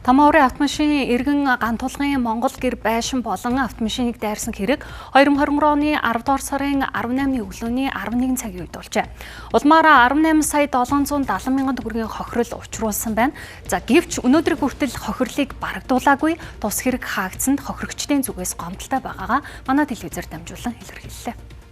Тамаурын автомашины эргэн гантулгын Монгол гэр байшин болон автомашиныг дайрсан хэрэг 2023 оны 10 дугаар сарын 18-ны өглөөний 11 цагийн үед болжээ. Улмаараа 18 сая 770 мянган төгрөгийн хохирол учруулсан байна. За гэвч өнөөдөр хүртэл хохирлыг барагдуулаагүй, тус хэрэг хаагдсанд хохирогчдын зүгээс гомдолтой байгаагаа манай телевизээр дамжуулан илэрхийллээ.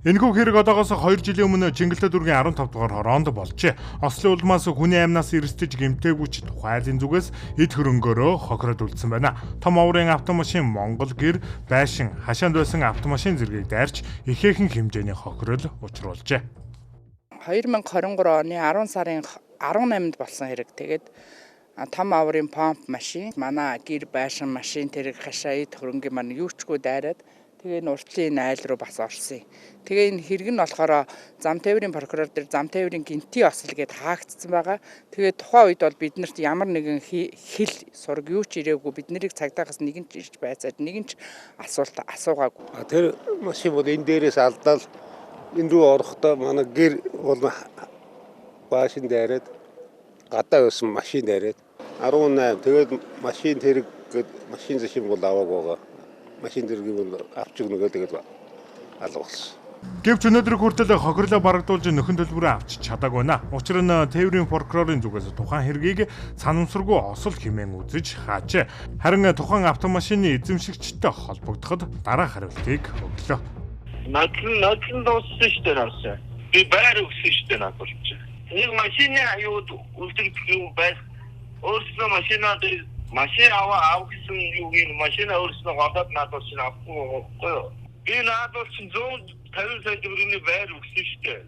Энэхүү хэрэг одоогоос 2 жилийн өмнө Чингэлтэй дүүргийн 15 дугаар хороонд болжээ. Ослын улмаас хүний амнаас эрсдэж гэмтээгүйч тухайлын зүгээс эд хөрөнгөөрөө хохироод үлдсэн байна. Том оврын автомашин Монгол гэр байшин хашаанд байсан автомашин зэргийг дайрч ихээхэн хэмжээний хохирол учруулжээ. 2023 оны 10 сарын 18-нд болсон хэрэг. Тэгээд том оврын помп машин манай гэр байшин машин тэрэг хашаа эд хөрөнгөний маань юучгүй дайраад тэгээ уртлын айл руу бас орсон. Тэгээ энэ хэрэг нь болохоор зам тээврийн прокурор дээр зам тээврийн гинтийн осол гээд хаагдсан байгаа. Тэгээ тухайн үед бол биднэрт ямар нэгэн хэл сураг юу ч ирээгүй, бид нарыг цагдаагаас нэгэн ч ирж байцаад нэгэн ч асуулт асуугаагүй. Тэр машин бол энэ дээрээс алдаад энэ рүү орохдоо манай гэр бол баашин дайраад гадаа байсан машин дайраад 18 тэгээд машин тэрэг машин зашин бол аваагүй байгаа. Машин зэргийг бол авч өгнөгөө тэгээд алга болсон. Гэвч өнөөдөр хүртэл хохирлоо барагдуулж нөхөн төлбөрөө авч чадаагүй байна. Учир нь тээврийн прокурорын зүгээс тухайн хэргийг санамсаргүй осол хэмээн үзэж хаажээ. Харин тухайн автомашины эзэмшигчтэй холбогдоход дараах хариултыг өглөө. Нодлон дууссан шүү дээ наасаа. Би байр өгсөн шүү дээ надад болж. Нэг машины аюуд үлдэх юм байс. Өөрснөө машинаа машин аваа гэсэн юу гин машин өөрснөө гадаад надад чинь авахгүй. Би надад чинь 150 сая төгрөгийн байр өгсөн шүү дээ.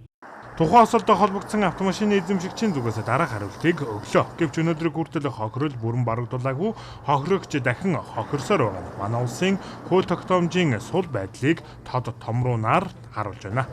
Тухайн осолтой холбогдсон автомашины эзэмшигчийн зүгээс дараах хариултыг өглөө. Гэвч өнөөдөр хүртэл хохирол бүрэн барагдуулаагүй, хохирогч дахин хохирсоор байгаа. Манай улсын хууль тогтоомжийн сул байдлыг тод томруунаар харуулж байна.